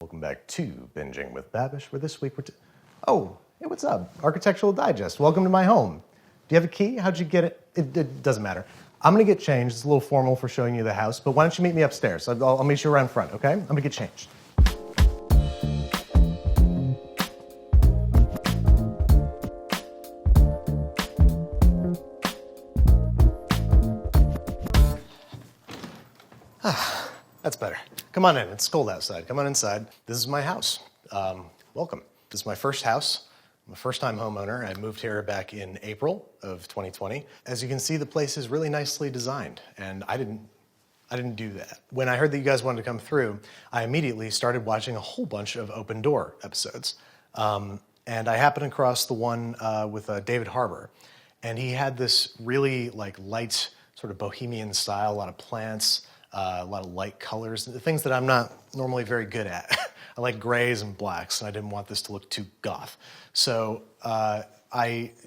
Welcome back to Binging with Babish, where this week Oh, hey, what's up? Architectural Digest. Welcome to my home. Do you have a key? How'd you get it? It doesn't matter. I'm gonna get changed. It's a little formal for showing you the house, but why don't you meet me upstairs? I'll meet you around front, okay? I'm gonna get changed. That's better. Come on in, it's cold outside. Come on inside. This is my house. Welcome. This is my first house. I'm a first-time homeowner. I moved here back in April of 2020. As you can see, the place is really nicely designed, and I didn't do that. When I heard that you guys wanted to come through, I immediately started watching a whole bunch of Open Door episodes. And I happened across the one with David Harbour, and he had this really light, sort of bohemian style, a lot of plants, a lot of light colors, things that I'm not normally very good at. I like grays and blacks, and I didn't want this to look too goth. So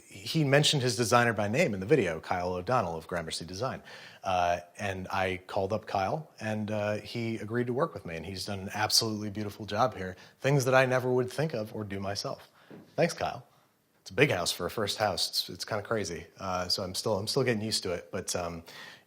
he mentioned his designer by name in the video, Kyle O'Donnell of Gramercy Design. And I called up Kyle, and he agreed to work with me, and he's done an absolutely beautiful job here, things that I never would think of or do myself. Thanks, Kyle. It's a big house for a first house. It's kind of crazy. So I'm still getting used to it, but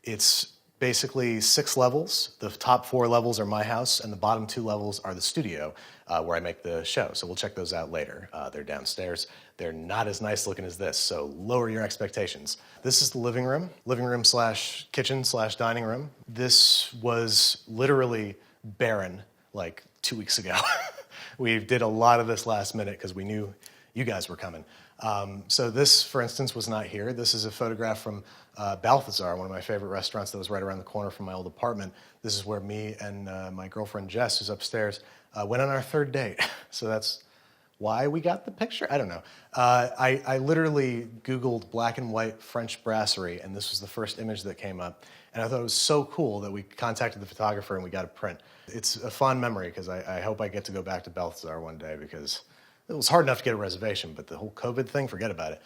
it's basically 6 levels. The top 4 levels are my house, and the bottom 2 levels are the studio where I make the show. So we'll check those out later. They're downstairs. They're not as nice looking as this, so lower your expectations. This is the living room slash kitchen slash dining room. This was literally barren like 2 weeks ago. We did a lot of this last minute because we knew you guys were coming. So this, for instance, was not here. This is a photograph from Balthazar, one of my favorite restaurants that was right around the corner from my old apartment. This is where me and my girlfriend Jess, who's upstairs, went on our 3rd date. So that's why we got the picture? I don't know. I literally Googled black and white French brasserie, and this was the first image that came up. And I thought it was so cool that we contacted the photographer and we got a print. It's a fond memory because I hope I get to go back to Balthazar one day because it was hard enough to get a reservation, but the whole COVID thing, forget about it.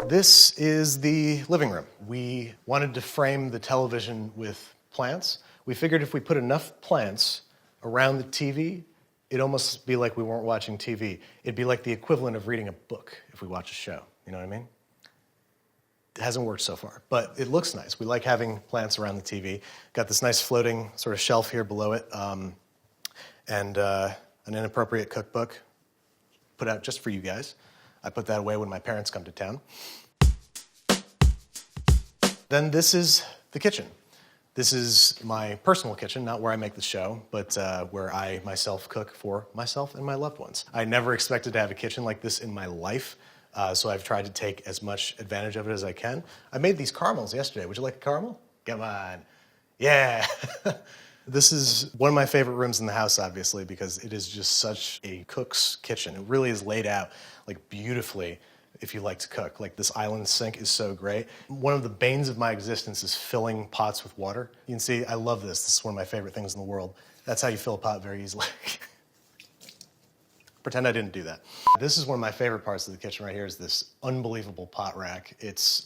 This is the living room. We wanted to frame the television with plants. We figured if we put enough plants around the TV, it'd almost be like we weren't watching TV. It'd be like the equivalent of reading a book if we watch a show. You know what I mean? It hasn't worked so far, but it looks nice. We like having plants around the TV. Got this nice floating sort of shelf here below it, and an inappropriate cookbook put out just for you guys. I put that away when my parents come to town. Then this is the kitchen. This is my personal kitchen, not where I make the show, but where I myself cook for myself and my loved ones. I never expected to have a kitchen like this in my life, so I've tried to take as much advantage of it as I can. I made these caramels yesterday. Would you like a caramel? Come on. Yeah. This is one of my favorite rooms in the house, obviously, because it is just such a cook's kitchen. It really is laid out beautifully if you like to cook. This island sink is so great. One of the banes of my existence is filling pots with water. You can see I love this. This is one of my favorite things in the world. That's how you fill a pot very easily. Pretend I didn't do that. This is one of my favorite parts of the kitchen right here is this unbelievable pot rack. It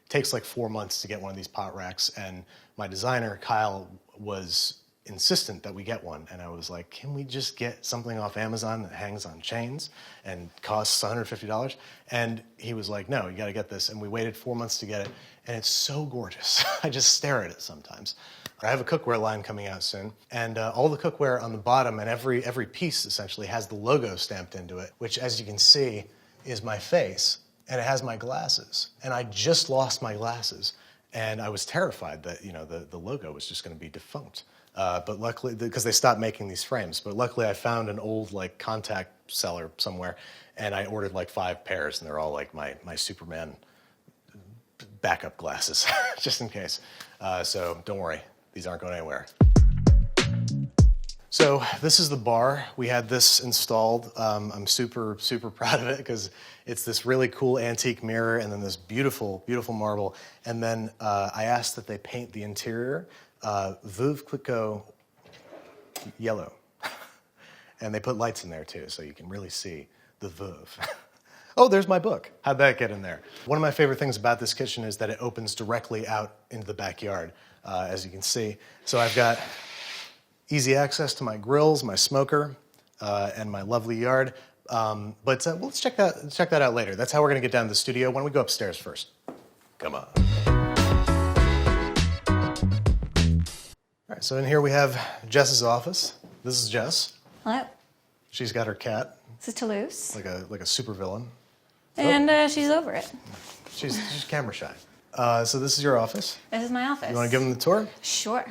takes like 4 months to get one of these pot racks, and my designer, Kyle, was insistent that we get one. And I was like, can we just get something off Amazon that hangs on chains and costs $150? And he was like, no, you gotta get this. And we waited 4 months to get it, and it's so gorgeous. I just stare at it sometimes. I have a cookware line coming out soon, and all the cookware on the bottom and every piece essentially has the logo stamped into it, which, as you can see, is my face, and it has my glasses. And I just lost my glasses, and I was terrified that the logo was just going to be defunct. But luckily, because they stopped making these frames, but luckily I found an old contact seller somewhere, and I ordered 5 pairs, and they're all my Superman backup glasses, just in case. So don't worry, these aren't going anywhere. So this is the bar. We had this installed. I'm super, super proud of it because it's this really cool antique mirror and then this beautiful, beautiful marble. And then I asked that they paint the interior Veuve Clicquot yellow. And they put lights in there too, so you can really see the Veuve. Oh, there's my book. How'd that get in there? One of my favorite things about this kitchen is that it opens directly out into the backyard, as you can see. So I've got easy access to my grills, my smoker, and my lovely yard. But let's check that out later. That's how we're going to get down to the studio. Why don't we go upstairs first? Come on. All right, so in here we have Jess's office. This is Jess. Hello. She's got her cat. This is Toulouse. Like a supervillain. And she's over it. She's camera shy. So this is your office. This is my office. You want to give them the tour? Sure.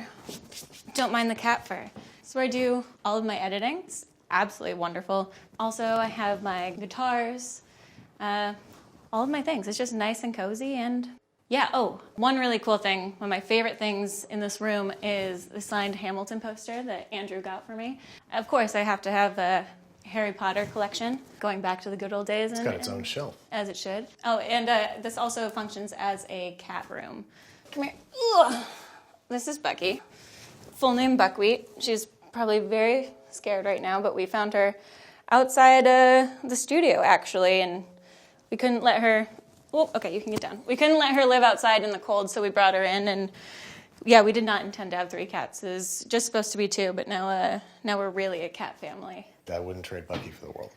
Don't mind the cat fur. This is where I do all of my editing. It's absolutely wonderful. Also, I have my guitars, all of my things. It's just nice and cozy. And yeah, oh, one really cool thing, one of my favorite things in this room is the signed Hamilton poster that Andrew got for me. Of course, I have to have the Harry Potter collection, going back to the good old days. It's got its own shelf. As it should. Oh, and this also functions as a cat room. Come here. Ugh. This is Bucky. Full name Buckwheat. She's probably very scared right now, but we found her outside the studio, actually, and we couldn't let her... Oh, okay, you can get down. We couldn't let her live outside in the cold, so we brought her in, and yeah, we did not intend to have 3 cats. It was just supposed to be 2, but now we're really a cat family. I wouldn't trade Bucky for the world.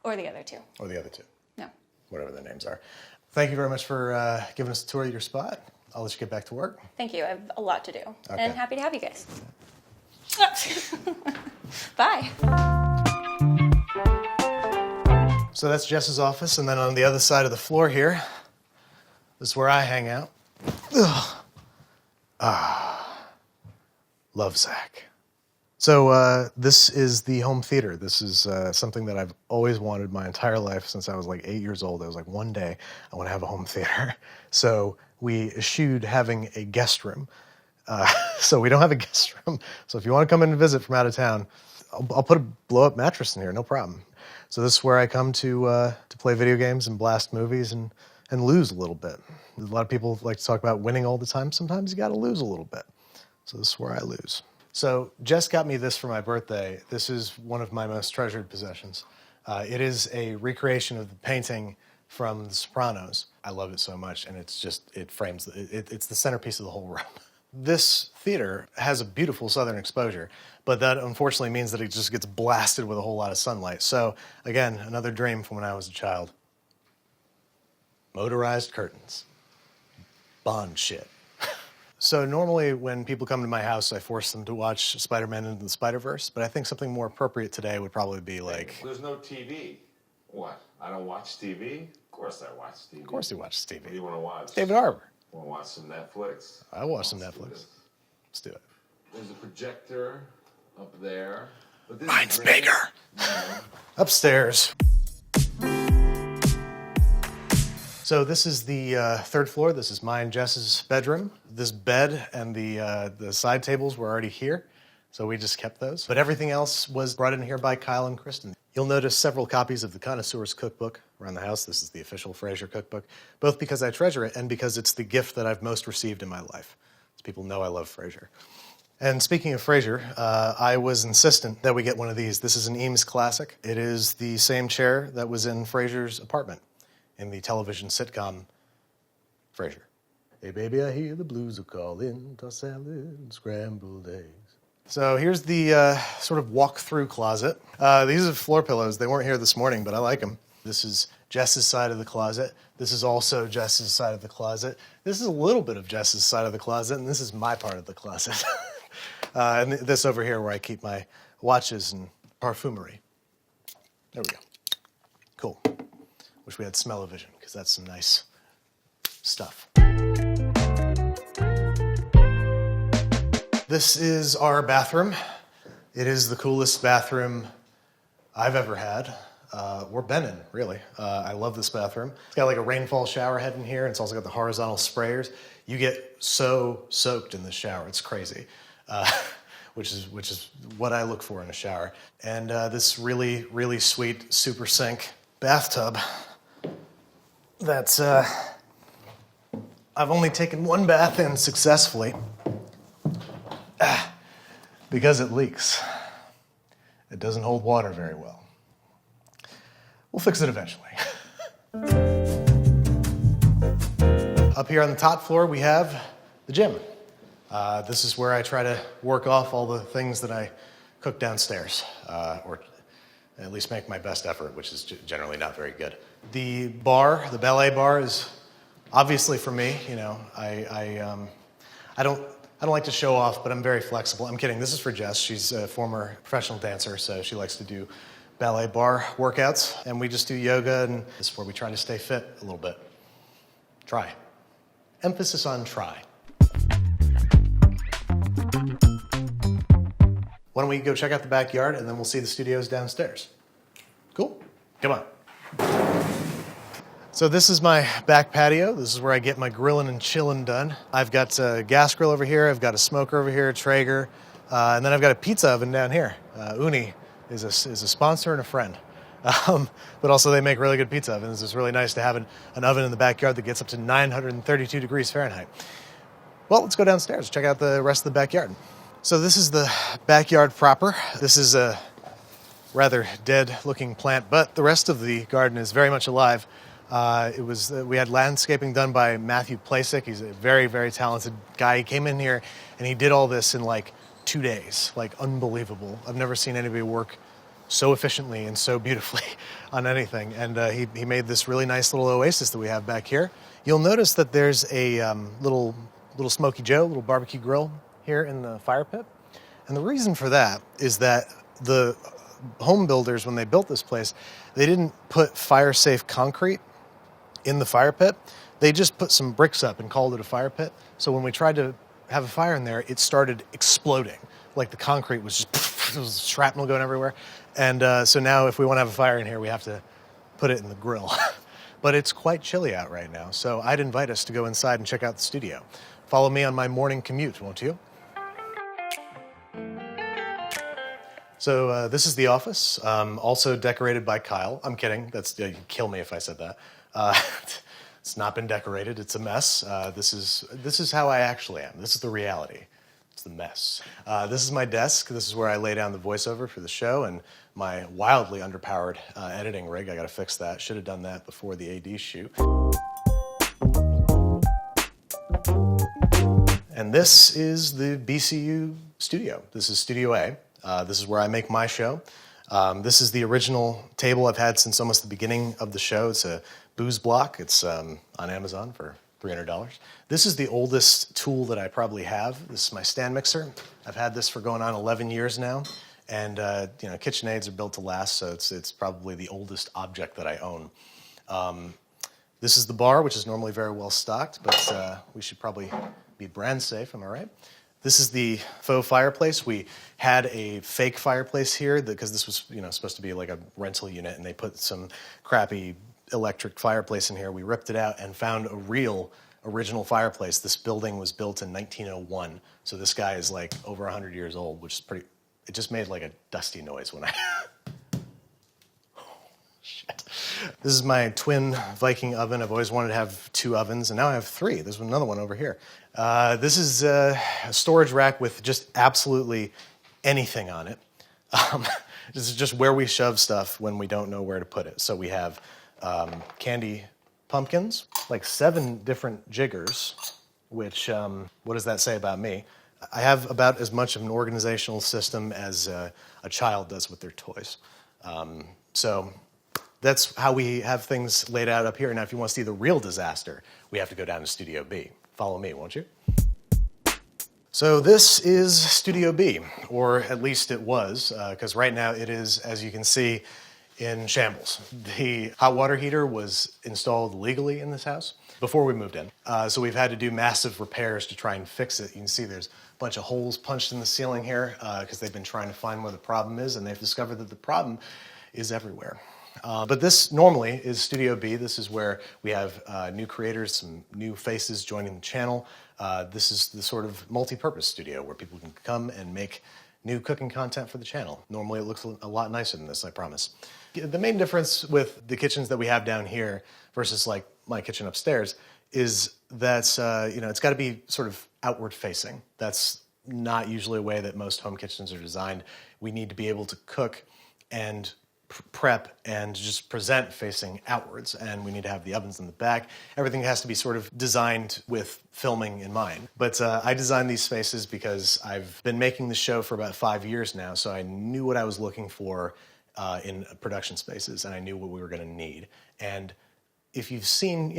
Or the other 2. Or the other 2. No. Whatever their names are. Thank you very much for giving us a tour of your spot. I'll let you get back to work. Thank you. I have a lot to do. Okay. And happy to have you guys. Bye. So that's Jess's office, and then on the other side of the floor here, this is where I hang out. Ugh. Love Zach. So this is the home theater. This is something that I've always wanted my entire life since I was like 8 years old. I was like, one day I want to have a home theater. So we eschewed having a guest room. So we don't have a guest room. So if you want to come in and visit from out of town, I'll put a blow-up mattress in here, no problem. So this is where I come to play video games and blast movies and lose a little bit. A lot of people like to talk about winning all the time. Sometimes you got to lose a little bit. So this is where I lose. So Jess got me this for my birthday. This is one of my most treasured possessions. It is a recreation of the painting from The Sopranos. I love it so much, and it's the centerpiece of the whole room. This theater has a beautiful southern exposure, but that unfortunately means that it just gets blasted with a whole lot of sunlight. So again, another dream from when I was a child. Motorized curtains. Bond shit. So normally when people come to my house, I force them to watch Spider-Man Into the Spider-Verse, but I think something more appropriate today would probably be like... There's no TV. What? I don't watch TV? Of course I watch TV. Of course he watches TV. What do you want to watch? David Harbour. Want to watch some Netflix? I watch some Netflix. Let's do it. There's a projector up there. But this Mine's bigger. Upstairs. So this is the third floor. This is mine and Jess's bedroom. This bed and the side tables were already here, so we just kept those. But everything else was brought in here by Kyle and Kristen. You'll notice several copies of the Connoisseur's Cookbook around the house. This is the official Frasier cookbook, both because I treasure it and because it's the gift that I've most received in my life. So people know I love Frasier. And speaking of Frasier, I was insistent that we get one of these. This is an Eames classic. It is the same chair that was in Frasier's apartment in the television sitcom Frasier. Hey baby, I hear the blues are calling, tossed salad and scrambled eggs. So here's the sort of walk-through closet. These are floor pillows. They weren't here this morning, but I like them. This is Jess's side of the closet. This is also Jess's side of the closet. This is a little bit of Jess's side of the closet, and this is my part of the closet. And this over here where I keep my watches and parfumery. There we go. Cool. Wish we had smell-o-vision, because that's some nice stuff. This is our bathroom. It is the coolest bathroom I've ever had, or been in, really. I love this bathroom. It's got like a rainfall shower head in here, and it's also got the horizontal sprayers. You get so soaked in this shower, it's crazy, which is what I look for in a shower. And this really, really sweet super sink bathtub that's, I've only taken one bath in successfully. Because it leaks. It doesn't hold water very well. We'll fix it eventually. Up here on the top floor, we have the gym. This is where I try to work off all the things that I cook downstairs, or at least make my best effort, which is generally not very good. The bar, the ballet bar, is obviously for me. You know, I don't like to show off, but I'm very flexible. I'm kidding. This is for Jess. She's a former professional dancer, so she likes to do ballet bar workouts, and we just do yoga, and this is where we try to stay fit a little bit. Try. Emphasis on try. Why don't we go check out the backyard, and then we'll see the studios downstairs. Cool? Come on. So this is my back patio. This is where I get my grilling and chilling done. I've got a gas grill over here. I've got a smoker over here, a Traeger, and then I've got a pizza oven down here. Uni is a sponsor and a friend. But also they make really good pizza ovens. It's really nice to have an oven in the backyard that gets up to 932 degrees Fahrenheit. Well, let's go downstairs, check out the rest of the backyard. So this is the backyard proper. This is a rather dead-looking plant, but the rest of the garden is very much alive. We had landscaping done by Matthew Plasick. He's a very, very talented guy. He came in here and he did all this in like 2 days, like unbelievable. I've never seen anybody work so efficiently and so beautifully on anything. And he made this really nice little oasis that we have back here. You'll notice that there's a little Smoky Joe, little barbecue grill here in the fire pit. And the reason for that is that the home builders, when they built this place, they didn't put fire-safe concrete in the fire pit. They just put some bricks up and called it a fire pit. So when we tried to have a fire in there, it started exploding. Like the concrete was just, there was shrapnel going everywhere. And so now if we want to have a fire in here, we have to put it in the grill. But it's quite chilly out right now, so I'd invite us to go inside and check out the studio. Follow me on my morning commute, won't you? So this is the office, also decorated by Kyle. I'm kidding. You'd kill me if I said that. It's not been decorated. It's a mess. This is how I actually am. This is the reality. It's the mess. This is my desk. This is where I lay down the voiceover for the show, and my wildly underpowered editing rig. I got to fix that. Should have done that before the AD shoot. And this is the BCU studio. This is Studio A. This is where I make my show. This is the original table I've had since almost the beginning of the show. It's a booze block. It's on Amazon for $300. This is the oldest tool that I probably have. This is my stand mixer. I've had this for going on 11 years now. And KitchenAids are built to last, so it's probably the oldest object that I own. This is the bar, which is normally very well stocked, but we should probably be brand safe, am I right? This is the faux fireplace. We had a fake fireplace here because this was, supposed to be like a rental unit, and they put some crappy electric fireplace in here. We ripped it out and found a real original fireplace. This building was built in 1901, so this guy is like over 100 years old, which is pretty. It just made like a dusty noise when I. Oh, shit. This is my twin Viking oven. I've always wanted to have 2 ovens, and now I have 3. There's another one over here. This is a storage rack with just absolutely anything on it. This is just where we shove stuff when we don't know where to put it. So we have candy pumpkins, like 7 different jiggers, which, what does that say about me? I have about as much of an organizational system as a child does with their toys. So that's how we have things laid out up here. Now, if you want to see the real disaster, we have to go down to Studio B. Follow me, won't you? So this is Studio B, or at least it was, because right now it is, as you can see, in shambles. The hot water heater was installed legally in this house before we moved in. So we've had to do massive repairs to try and fix it. You can see there's a bunch of holes punched in the ceiling here because they've been trying to find where the problem is, and they've discovered that the problem is everywhere. But this normally is Studio B. This is where we have new creators, some new faces joining the channel. This is the sort of multi-purpose studio where people can come and make new cooking content for the channel. Normally it looks a lot nicer than this, I promise. The main difference with the kitchens that we have down here versus like my kitchen upstairs is that it's got to be sort of outward facing. That's not usually a way that most home kitchens are designed. We need to be able to cook and prep and just present facing outwards, and we need to have the ovens in the back. Everything has to be sort of designed with filming in mind. But I designed these spaces because I've been making the show for about 5 years now, so I knew what I was looking for in production spaces, and I knew what we were going to need. And if you've seen,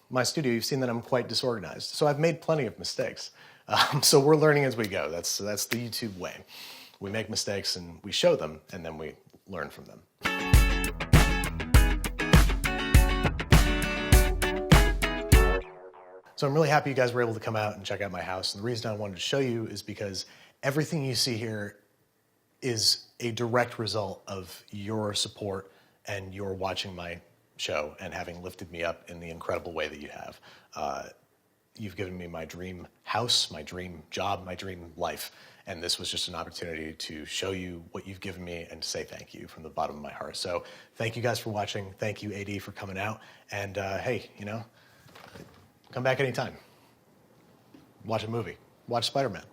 my studio, you've seen that I'm quite disorganized. So I've made plenty of mistakes. So we're learning as we go. That's the YouTube way. We make mistakes and we show them, and then we learn from them. So I'm really happy you guys were able to come out and check out my house. And the reason I wanted to show you is because everything you see here is a direct result of your support and your watching my show and having lifted me up in the incredible way that you have. You've given me my dream house, my dream job, my dream life. And this was just an opportunity to show you what you've given me and to say thank you from the bottom of my heart. So thank you guys for watching. Thank you, AD, for coming out. And hey, come back anytime. Watch a movie. Watch Spider-Man.